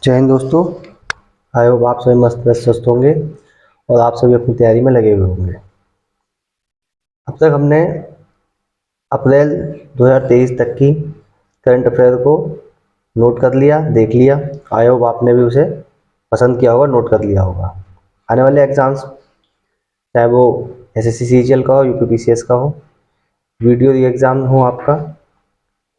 जय हिंद दोस्तों। I hope आप सभी मस्त व्यस्त स्वस्थ होंगे और आप सभी अपनी तैयारी में लगे हुए होंगे। अब तक हमने अप्रैल 2023 तक की करंट अफेयर को नोट कर लिया, देख लिया। आई होप आपने भी उसे पसंद किया होगा, नोट कर लिया होगा। आने वाले एग्जाम्स, चाहे वो एसएससी सीजीएल का हो, यूपी पीसीएस का हो, वीडियो एग्ज़ाम हो आपका,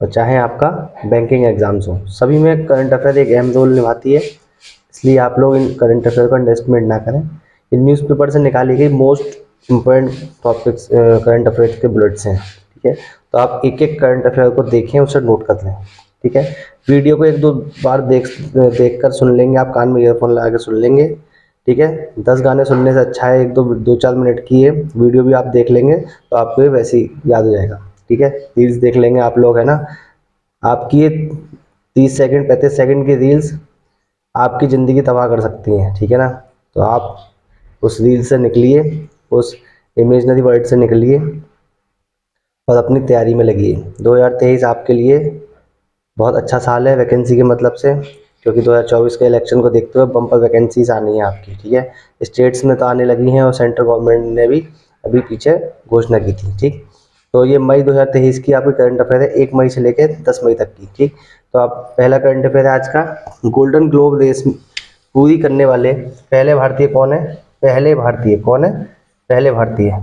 और चाहे आपका बैंकिंग एग्जाम्स हो, सभी में करंट अफेयर एक अहम रोल निभाती है। इसलिए आप लोग इन करंट अफेयर को अंडरएस्टिमेट ना करें। इन न्यूज़पेपर से निकाली गई most important topics current affairs के बुलेट्स हैं। ठीक है, तो आप एक एक करंट अफेयर को देखें, उसे नोट कर लें। ठीक है, वीडियो को एक दो बार देख कर सुन लेंगे, आप कान में ईयरफोन लगा के सुन लेंगे। ठीक है, 10 गाने सुनने से अच्छा है एक दो 4 मिनट की है वीडियो भी आप देख लेंगे तो आपको ये वैसे ही याद हो जाएगा। ठीक है, रील्स देख लेंगे आप लोग, है ना। आपकी ये 30 सेकंड 35 सेकंड की रील्स आपकी ज़िंदगी तबाह कर सकती हैं। ठीक है ना, तो आप उस रील से निकलिए, उस इमेजनरी वर्ल्ड से निकलिए और अपनी तैयारी में लगिए। 2023 आपके लिए बहुत अच्छा साल है वैकेंसी के मतलब से, क्योंकि 2024 के इलेक्शन को देखते हुए बम्पर वैकेंसीज आनी है आपकी। ठीक है, स्टेट्स में तो आने लगी हैं और सेंट्रल गवर्नमेंट ने भी अभी पीछे घोषणा की थी। ठीक, तो ये मई 2023 की आपकी करंट अफेयर है, 1 मई से लेकर 10 मई तक की। ठीक, तो आप पहला करंट अफेयर है आज का, गोल्डन ग्लोब रेस पूरी करने वाले पहले भारतीय कौन है? पहले भारतीय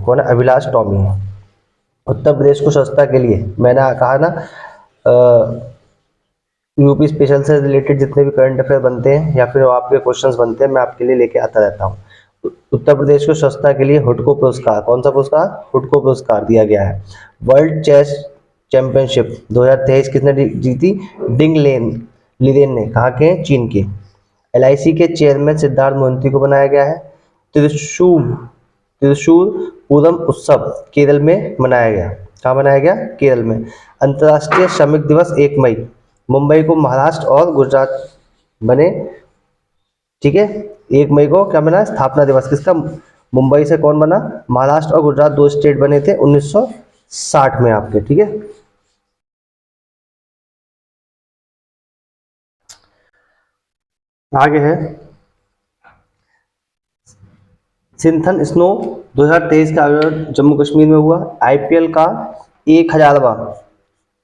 कौन है? अभिलाष टॉमी है। उत्तर प्रदेश को स्वच्छता के लिए, मैंने कहा ना, यूपी स्पेशल से रिलेटेड जितने भी करंट अफेयर बनते हैं या फिर आपके क्वेश्चंस बनते हैं, मैं आपके लिए लेके आता रहता हूँ। उत्तर प्रदेश को स्वच्छता के लिए हुडको पुरस्कार, कौन सा पुरस्कार? हुडको पुरस्कार दिया गया है। वर्ल्ड चेस चैंपियनशिप 2023 किसने जीती? डिंग लेन लिरेन ने, कहाँ के? चीन के। एलआईसी के चेयरमैन सिद्धार्थ मोहंती को बनाया गया है। त्रिशूल त्रिशूल पूरम उत्सव केरल में मनाया गया। कहाँ मनाया गया? केरल में। अंतर्राष्ट्रीय श्रमिक दिवस 1 मई, मुंबई को महाराष्ट्र और गुजरात बने। ठीक है, 1 मई को क्या बना? स्थापना दिवस किसका? मुंबई से कौन बना? महाराष्ट्र और गुजरात दो स्टेट बने थे 1960 में आपके। ठीक है, आगे है सिंथन स्नो 2023 का आयोजन जम्मू कश्मीर में हुआ। आईपीएल का 1000वां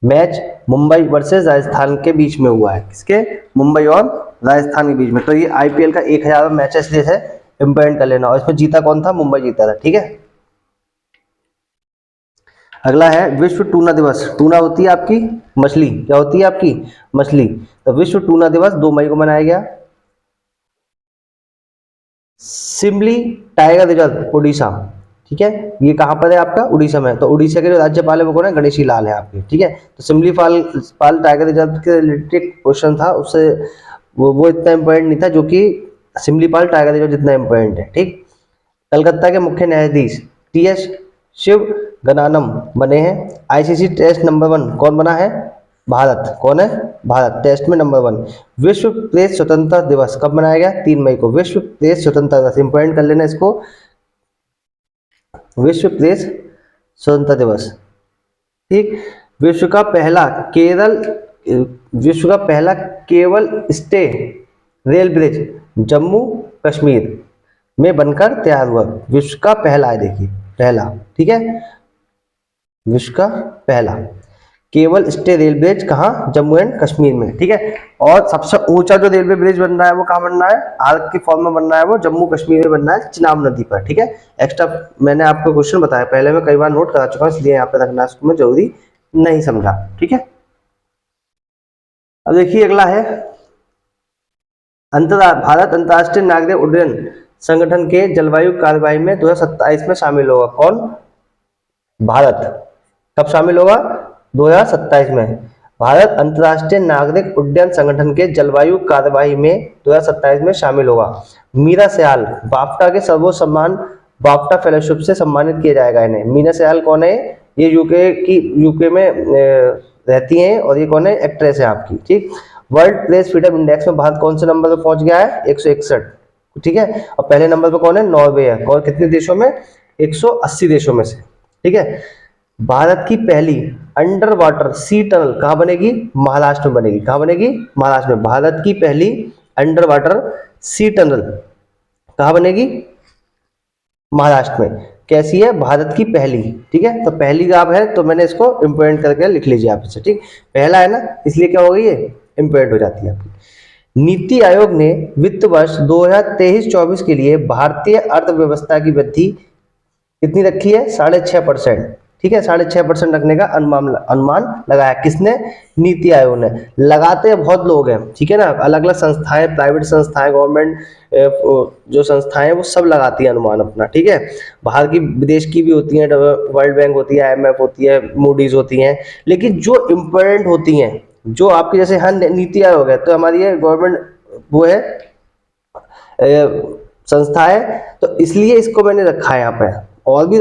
मैच मुंबई वर्सेस राजस्थान के बीच में हुआ है। किसके? मुंबई और राजस्थान के बीच में। तो ये आईपीएल का 1000वां मैच है, इसलिए इम्पोर्टेंट कर लेना। और इसमें जीता कौन था? मुंबई जीता था। ठीक है, अगला है विश्व टूना दिवस। टूना होती है आपकी मछली, क्या होती है आपकी? मछली। तो विश्व टूना दिवस 2 मई को मनाया गया। सिमली टाइगर रिजर्व उड़ीसा, ठीक है, ये कहाँ पर है आपका? उड़ीसा में। तो उड़ीसा के जो राज्यपाल है वो कौन है? गणेशी लाल है आपके। ठीक है, तो सिमली पाल टाइगर रिजर्व के रिलेटेड क्वेश्चन था, उससे वो इतना इम्पोर्टेंट नहीं था जो कि सिमली पाल टाइगर रिजर्व जितना इम्पोर्टेंट है। ठीक, कलकत्ता के मुख्य न्यायाधीश टीएस शिव गनानम बने हैं। आईसीसी टेस्ट नंबर 1 कौन बना है? भारत। कौन है? भारत, टेस्ट में नंबर 1। विश्व प्रेस स्वतंत्रता दिवस कब मनाया गया? 3 मई को। विश्व प्रेस स्वतंत्रता दिवस, इंपॉर्टेंट कर लेना इसको, विश्व प्रेस स्वतंत्रता दिवस। ठीक, विश्व का पहला केरल विश्व का पहला cable stay rail bridge Jammu Kashmir में बनकर तैयार हुआ। विश्व का पहला है, देखिए, पहला। ठीक है, विश्व का पहला केबल स्टे रेल ब्रिज कहाँ? जम्मू एंड कश्मीर में। ठीक है, और सबसे ऊंचा जो रेलवे ब्रिज बन रहा है वो कहाँ बन रहा है? आर्क के फॉर्म में बन रहा है, वो जम्मू कश्मीर में बन रहा है, चिनाब नदी पर। ठीक है, एक्स्ट्रा मैंने आपको क्वेश्चन बताया पहले, मैं कई बार नोट करा चुका हूँ, इसलिए यहाँ पे रखना इसको मैं जरूरी नहीं समझा। ठीक है, अब देखिए अगला है भारत अंतर्राष्ट्रीय नागरिक उड्डयन संगठन के जलवायु कार्यवाही में 2027 में शामिल होगा। कौन? भारत। कब शामिल होगा? 2027 में। भारत अंतर्राष्ट्रीय नागरिक उड्डयन संगठन के जलवायु कार्यवाही में 2027 में शामिल होगा। मीरा सयाल बाफ्टा के सर्वोच्च सम्मान बाफ्टा फेलोशिप से सम्मानित किया जाएगा इन्हें। मीरा सयाल कौन है? ये यूके में रहती हैं और ये कौन है? एक्ट्रेस है आपकी। ठीक, वर्ल्ड प्रेस फ्रीडम इंडेक्स में भारत कौन से नंबर पर पहुंच गया है? 161। ठीक है, और पहले नंबर पर कौन है? नॉर्वे है। और कितने देशों में? 180 देशों में से। ठीक है, भारत की पहली अंडर वाटर सी टनल कहाँ बनेगी? महाराष्ट्र में बनेगी। कहाँ बनेगी? महाराष्ट्र में। भारत की पहली अंडर वाटर सी टनल कहाँ बनेगी? महाराष्ट्र में। कैसी है? भारत की पहली। ठीक है, तो पहली गाँव है, तो मैंने इसको इम्पोर्टेंट करके लिख लीजिए आप इसे। ठीक, पहला है ना, इसलिए क्या हो गई ये इम्पोर्टेंट हो जाती है आपकी। नीति आयोग ने वित्त वर्ष 2023-24 के लिए भारतीय अर्थव्यवस्था की वृद्धि कितनी रखी है? 6.5%। ठीक है, 6.5% रखने का अनुमान लगाया। किसने? नीति आयोग ने। लगाते बहुत लोग हैं, ठीक है ना, अलग अलग संस्थाएं, प्राइवेट संस्थाएं, गवर्नमेंट जो संस्थाएं हैं वो सब लगाती हैं अनुमान अपना। ठीक है, बाहर की, विदेश की भी होती हैं, वर्ल्ड बैंक होती है, IMF होती है, मूडीज होती हैं, लेकिन जो इम्पोर्टेंट होती हैं, जो आपकी, जैसे हाँ नीति आयोग है तो हमारी ये गवर्नमेंट वो है संस्था है, तो इसलिए इसको मैंने रखा है यहाँ पे। और भी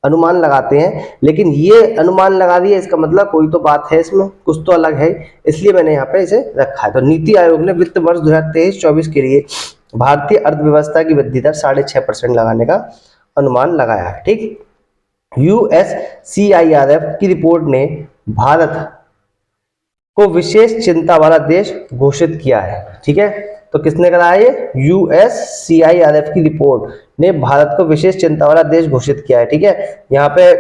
अनुमान लगाते हैं, लेकिन ये अनुमान लगा दिए, इसका मतलब कोई तो बात है इसमें, कुछ तो अलग है, इसलिए मैंने यहाँ पे इसे रखा है। तो नीति आयोग ने वित्त वर्ष 2023-24 के लिए भारतीय अर्थव्यवस्था की वृद्धि दर 6.5% लगाने का अनुमान लगाया है। ठीक, USCIRF की रिपोर्ट ने भारत को विशेष चिंता वाला देश घोषित किया है। ठीक है, तो किसने कराया ये? USCIRF की रिपोर्ट ने भारत को विशेष चिंता वाला देश घोषित किया है। ठीक है, यहाँ पे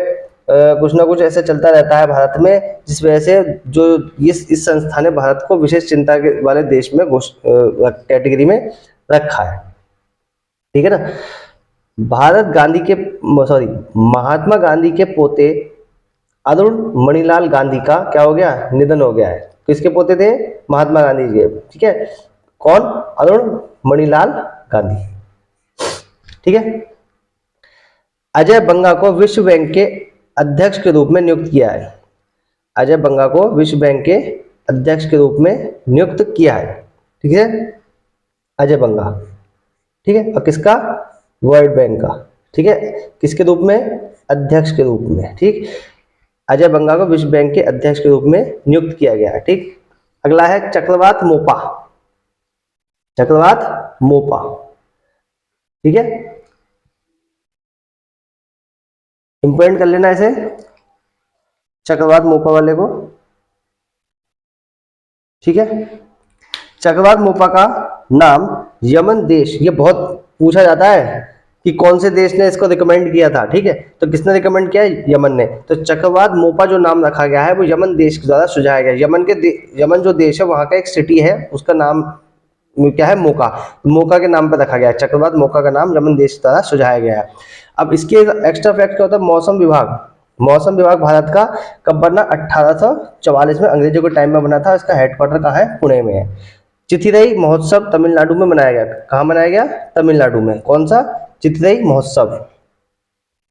कुछ ना कुछ ऐसा चलता रहता है भारत में, जिस वजह से जो इस संस्था ने भारत को विशेष चिंता के वाले देश में कैटेगरी में रखा है। ठीक है ना। भारत गांधी के सॉरी महात्मा गांधी के पोते अरुण मणिलाल गांधी का क्या हो गया? निधन हो गया है। किसके पोते थे? महात्मा गांधी जी। ठीक है, कौन? अरुण मणिलाल गांधी। ठीक है, अजय बंगा को विश्व बैंक के अध्यक्ष के रूप में नियुक्त किया है। अजय बंगा को विश्व बैंक के अध्यक्ष के रूप में नियुक्त किया है। ठीक है, अजय बंगा। ठीक है, और किसका? वर्ल्ड बैंक का। ठीक है, किसके रूप में? अध्यक्ष के रूप में। ठीक, अजय बंगा को विश्व बैंक के अध्यक्ष के रूप में नियुक्त किया गया है। ठीक, अगला है चक्रवात मोपा। चक्रवात मोपा। ठीक है, इंपोर्टेंट कर लेना इसे, चक्रवात मोपा वाले को। ठीक है, चक्रवात मोपा का नाम यमन देश, ये बहुत पूछा जाता है कि कौन से देश ने इसको रिकमेंड किया था। ठीक है, तो किसने रिकमेंड किया? यमन ने। तो चक्रवात मोपा जो नाम रखा गया है वो यमन देश के द्वारा सुझाया गया। यमन जो देश है वहां का एक सिटी है, उसका नाम क्या है? मोका। मोका के नाम पर रखा गया है। चक्रवात मोका का नाम यमन देश द्वारा सुझाया गया है। अब इसके एक्स्ट्रा फैक्ट क्या होता है? मौसम विभाग। मौसम विभाग भारत का कब बना? 1844 में, अंग्रेजों के टाइम में बना था। इसका हेडक्वार्टर कहाँ है? पुणे में है। चिथिरई महोत्सव तमिलनाडु में मनाया गया। कहाँ मनाया गया? तमिलनाडु में। कौन सा? चिथिरई महोत्सव।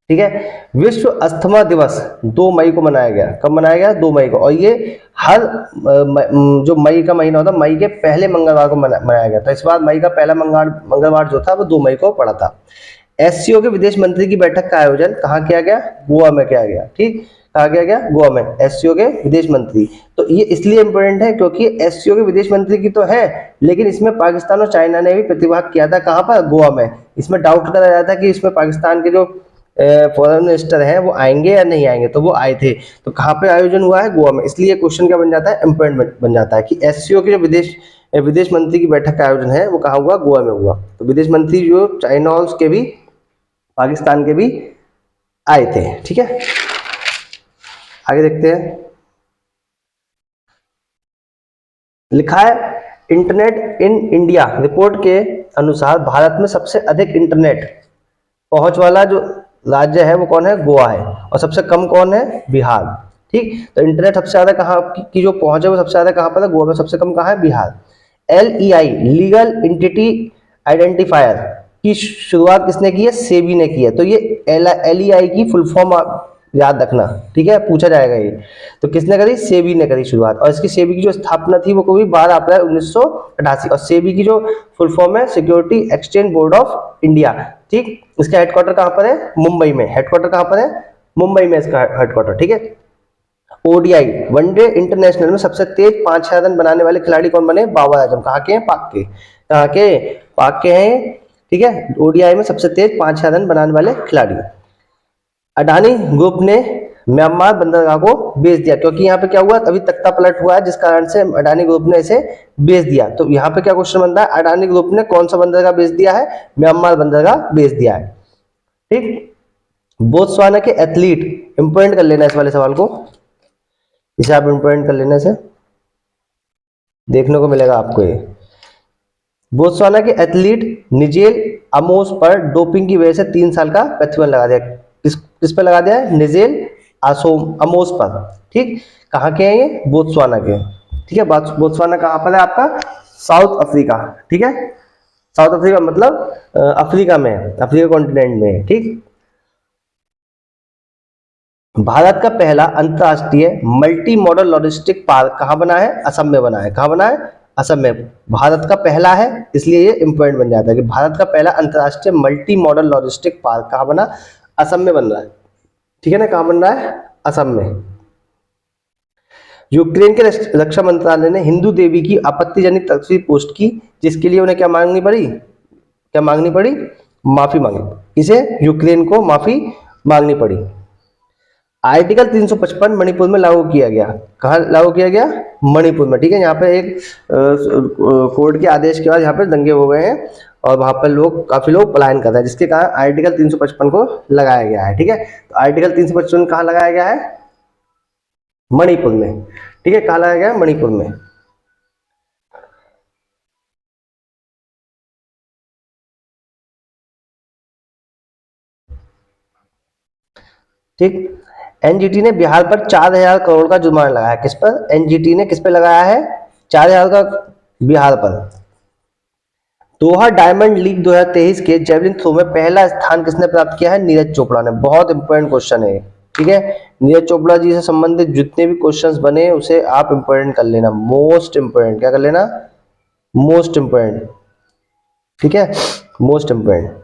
ठीक है, विश्व अस्थमा दिवस 2 मई को मनाया गया। कब मनाया गया? 2 मई को। और ये हर जो मई का महीना होता है, मई के पहले मंगलवार को मनाया गया था। इस बार मई का पहला मंगलवार जो था वो 2 मई को पड़ा था। SCO के विदेश मंत्री की बैठक का आयोजन कहाँ किया गया? गोवा में किया गया। ठीक, कहाँ किया गया? गोवा में। SCO के विदेश मंत्री, तो ये इसलिए इंपोर्टेंट है क्योंकि SCO के विदेश मंत्री की तो है, लेकिन इसमें पाकिस्तान और चाइना ने भी प्रतिभाग किया था। कहाँ पर? गोवा में। इसमें डाउट करा जाता था कि इसमें पाकिस्तान के जो फॉरेन मिनिस्टर हैं वो आएंगे या नहीं आएंगे, तो वो आए थे। तो कहाँ पे आयोजन हुआ है? गोवा में। इसलिए क्वेश्चन क्या बन जाता है? इंपोर्टेंट बन जाता है कि SCO के जो विदेश मंत्री की बैठक का आयोजन है वो कहाँ हुआ? गोवा में हुआ। तो विदेश मंत्री जो चाइना और उसके भी, पाकिस्तान के भी आए थे। ठीक है, आगे देखते हैं। लिखा है इंटरनेट इन इंडिया रिपोर्ट के अनुसार भारत में सबसे अधिक इंटरनेट पहुंच वाला जो राज्य है वो कौन है? गोवा है। और सबसे कम कौन है? बिहार। ठीक, तो इंटरनेट सबसे ज्यादा कहाँ की जो पहुंच है वो सबसे ज्यादा कहाँ पर है? गोवा में। सबसे कम कहाँ है? Bihar. LEI legal entity identifier की शुरुआत किसने की है? सेबी ने की है। तो ये LEI की फुल फॉर्म याद रखना। ठीक है, पूछा जाएगा ये। तो किसने करी? सेबी ने करी शुरुआत। और इसकी सेबी की जो स्थापना थी वो कभी 12 अप्रैल 1988। और सेबी की जो फुल फॉर्म है security exchange board of India. ठीक, इसका हेडक्वार्टर कहाँ पर है? मुंबई में। हेडक्वार्टर कहाँ पर है? मुंबई में इसका हेडक्वार्टर। ठीक है, ODI वनडे इंटरनेशनल में सबसे तेज 5000 रन बनाने वाले खिलाड़ी कौन बने? बाबर आजम। कहाँ के हैं? पाक के। कहाँ के? पाक के हैं। ठीक है, ODI में सबसे तेज 5000 रन बनाने वाले खिलाड़ी। अडानी ग्रुप ने म्यांमार बंदरगाह को बेच दिया, क्योंकि यहाँ पे क्या हुआ, अभी तख्ता पलट हुआ है जिस कारण से अडानी ग्रुप ने इसे बेच दिया। तो यहाँ पे क्या क्वेश्चन बनता है, अडानी ग्रुप ने कौन सा बंदरगाह बेच दिया है, म्यांमार बंदरगाह बेच दिया है। ठीक, बोत्सवाना के एथलीट, इंपॉर्टेंट कर लेना इस वाले सवाल को, इसे आप इंपॉर्टेंट कर लेने से देखने को मिलेगा आपको ये। बोत्सवाना के एथलीट निजेल अमोस पर डोपिंग की वजह से 3 साल का प्रतिबंध लगा दिया। किस पे लगा दिया है, निजेल अमोस पर। ठीक, कहाँ के हैं ये, बोत्सवाना के। ठीक है, बोत्सवाना कहाँ पर है आपका, साउथ अफ्रीका। ठीक है, साउथ अफ्रीका मतलब अफ्रीका में है, अफ्रीका कॉन्टिनेंट में है। ठीक, भारत का पहला अंतरराष्ट्रीय मल्टी मॉडल लॉजिस्टिक पार्क कहाँ बना है, असम में बना है। कहाँ बना है, असम में। भारत का पहला है इसलिए ये इंपॉर्टेंट बन जाता है कि भारत का पहला अंतरराष्ट्रीय मल्टी मॉडल लॉजिस्टिक पार्क कहाँ बना, असम में बन रहा है। ठीक है ना, कहाँ बन रहा है, असम में। यूक्रेन के रक्षा मंत्रालय ने हिंदू देवी की आपत्तिजनक तस्वीर पोस्ट की, जिसके लिए उन्हें क्या मांगनी पड़ी, क्या मांगनी पड़ी, माफी मांगी। इसे यूक्रेन को माफी मांगनी पड़ी। आर्टिकल 355 मणिपुर में लागू किया गया। कहाँ लागू किया गया, मणिपुर में। ठीक है, यहाँ पे एक कोर्ट के आदेश के बाद यहाँ पे दंगे हो गए हैं और वहां पर काफी लोग पलायन कर रहे हैं, जिसके कारण आर्टिकल 355 को लगाया गया है। ठीक है, तो आर्टिकल 355 कहाँ लगाया गया है, मणिपुर में। ठीक है, कहाँ लगाया गया है, मणिपुर में। ठीक, एनजीटी ने बिहार पर 4,000 करोड़ का जुर्माना लगाया। किस पर, एनजीटी ने किस पे लगाया है, 4,000 का बिहार पर। दोहा डायमंड लीग 2023 के जेवलिन थ्रो में पहला स्थान किसने प्राप्त किया है, नीरज चोपड़ा ने। बहुत इंपॉर्टेंट क्वेश्चन है। ठीक है, नीरज चोपड़ा जी से संबंधित जितने भी क्वेश्चंस बने उसे आप इंपॉर्टेंट कर लेना, मोस्ट इंपॉर्टेंट। क्या कर लेना, मोस्ट इंपॉर्टेंट। ठीक है, मोस्ट इंपॉर्टेंट।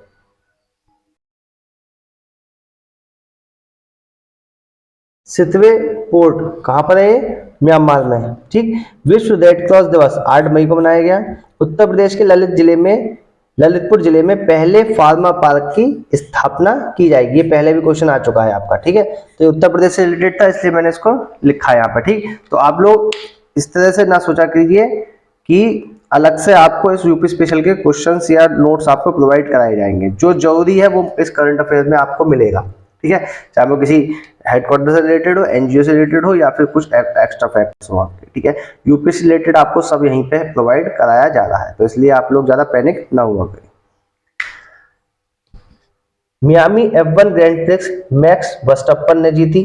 सितवे पोर्ट कहाँ पर है, म्यांमार में। ठीक, विश्व रेड क्रॉस दिवस 8 मई को मनाया गया। उत्तर प्रदेश के ललितपुर जिले में पहले फार्मा पार्क की स्थापना की जाएगी। ये पहले भी क्वेश्चन आ चुका है आपका। ठीक है, तो उत्तर प्रदेश से रिलेटेड था इसलिए मैंने इसको लिखा है यहाँ पर। ठीक, तो आप लोग इस तरह से ना सोचा कीजिए कि अलग से आपको इस यूपी स्पेशल के क्वेश्चंस या नोट्स आपको प्रोवाइड कराए जाएंगे। जो जरूरी है वो इस करंट अफेयर्स में आपको मिलेगा। ठीक है, चाहे वो किसी हेडक्वार्टर से रिलेटेड हो, एनजीओ से रिलेटेड हो, या फिर कुछ एक्स्ट्रा फैक्ट्स हो आपके। ठीक है, यूपी से रिलेटेड आपको सब यहीं पे प्रोवाइड कराया जा रहा है, तो इसलिए आप लोग ज्यादा पैनिक ना हुआ करें। Miami F1 grand prix Max Verstappen ने जीती।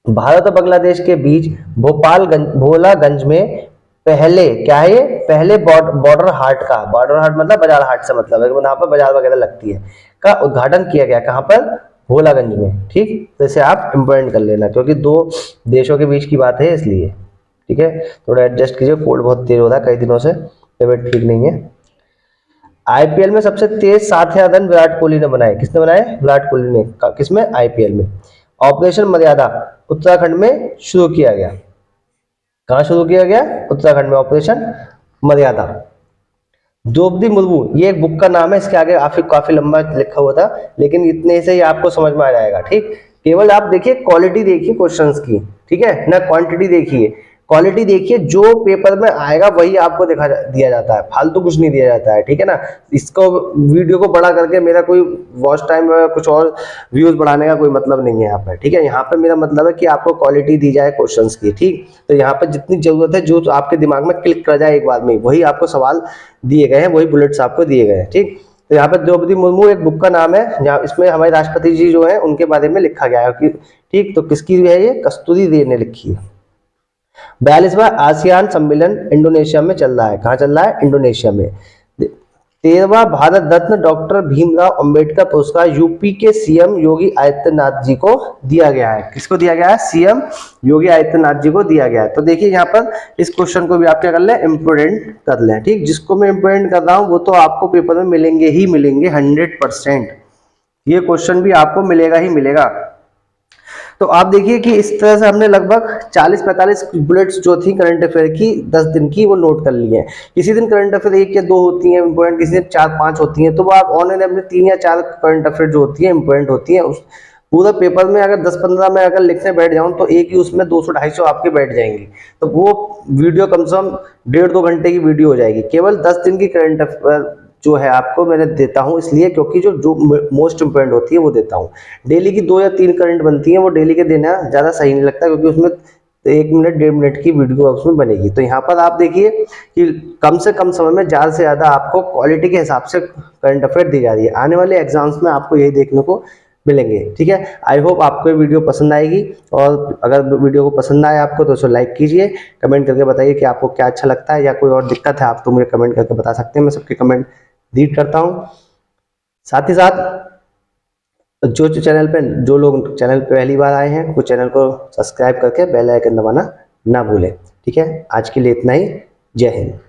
भारत और बांग्लादेश के बीच भोलागंज में पहले क्या है, ये पहले बॉर्डर हाट मतलब बाजार हाट से मतलब है, वहां पर बाजार वगैरह लगती है, का उद्घाटन किया गया। कहां पर, भोलागंज में। ठीक, तो इसे आप इंपॉर्टेंट कर लेना क्योंकि दो देशों के बीच की बात है इसलिए। ठीक है, थोड़ा एडजस्ट कीजिए, कोल्ड बहुत तेज हो रहा है कई दिनों से, तबियत ठीक नहीं है। आईपीएल में सबसे तेज 7,000 रन विराट कोहली ने बनाए। किसने बनाए, विराट कोहली ने। किसमें, आईपीएल में। ऑपरेशन मर्यादा उत्तराखंड में शुरू किया गया। कहां शुरू किया गया, उत्तराखंड में, ऑपरेशन मर्यादा। द्रौपदी मुर्मू, ये एक बुक का नाम है, इसके आगे काफी लंबा लिखा हुआ था, लेकिन इतने से ही आपको समझ में आ जाएगा। ठीक, केवल आप देखिए क्वालिटी देखिए क्वेश्चंस की। ठीक है ना, क्वांटिटी देखिए, क्वालिटी देखिए, जो पेपर में आएगा वही आपको दिया जाता है, फालतू कुछ नहीं दिया जाता है। ठीक है ना, इसको वीडियो को बड़ा करके मेरा कोई वॉच टाइम कुछ और व्यूज बढ़ाने का कोई मतलब नहीं है यहाँ पर। ठीक है, यहाँ पे मेरा मतलब है कि आपको क्वालिटी दी जाए क्वेश्चंस की। ठीक, तो यहाँ पे जितनी जरूरत है, जो आपके दिमाग में क्लिक कर जाए एक बार में, वही आपको सवाल दिए गए हैं, वही बुलेट्स आपको दिए गए हैं। ठीक, तो यहाँ पे द्रौपदी मुर्मू एक बुक का नाम है, जहाँ इसमें हमारे राष्ट्रपति जी जो है उनके बारे में लिखा गया है कि ठीक, तो किसकी है ये, कस्तूरी रे ने लिखी है। 42वां आसियान सम्मेलन इंडोनेशिया में चल रहा है। कहाँ चल रहा है, इंडोनेशिया में। 13वां भारत रत्न डॉक्टर भीमराव अंबेडकर पुरस्कार यूपी के सीएम योगी आदित्यनाथ जी को दिया गया है। किसको दिया गया है, सीएम योगी आदित्यनाथ जी को दिया गया है। तो देखिए यहाँ पर इस क्वेश्चन को भी आप क्या कर लें, इंपोर्टेंट कर लें। ठीक, जिसको मैं इंपोर्टेंट कर रहा हूँ वो तो आपको पेपर में मिलेंगे ही मिलेंगे 100%। ये क्वेश्चन भी आपको मिलेगा ही मिलेगा। तो आप देखिए कि इस तरह से हमने लगभग 40-45 बुलेट्स जो थी करंट अफेयर की 10 दिन की, वो नोट कर ली है। किसी दिन करंट अफेयर 1 या 2 होती हैं इंपॉर्टेंट, किसी दिन 4-5 होती हैं, तो वो आप ऑनलाइन अपने 3 या 4 करंट अफेयर जो होती है इंपॉर्टेंट होती है पूरा पेपर में अगर 10-15 में अगर लिखने बैठ जाऊं तो एक ही उसमें 200-250 आपके बैठ जाएंगे। तो वो वीडियो कम से कम 1.5-2 घंटे की वीडियो हो जाएगी। केवल 10 दिन की करंट अफेयर जो है आपको मैंने देता हूं, इसलिए क्योंकि जो जो मोस्ट इंपोर्टेंट होती है वो देता हूं। डेली की 2 या 3 करंट बनती है, वो डेली के देना ज़्यादा सही नहीं लगता, क्योंकि उसमें 1 मिनट 1.5 मिनट की वीडियो उसमें बनेगी। तो यहाँ पर आप देखिए कि कम से कम समय में ज़्यादा से ज़्यादा आपको क्वालिटी के हिसाब से करंट अफेयर दी जा रही है। आने वाले एग्जाम्स में आपको यही देखने को मिलेंगे। ठीक है, आई होप आपको ये वीडियो पसंद आएगी, और अगर वीडियो को पसंद आए आपको तो उसे लाइक कीजिए, कमेंट करके बताइए कि आपको क्या अच्छा लगता है या कोई और दिक्कत है आप तो मुझे कमेंट करके बता सकते हैं, मैं सबके कमेंट रीड करता हूँ। साथ ही साथ जो लोग चैनल पे पहली बार आए हैं वो चैनल को सब्सक्राइब करके बेल आइकन दबाना ना भूलें। ठीक है, आज के लिए इतना ही। जय हिंद।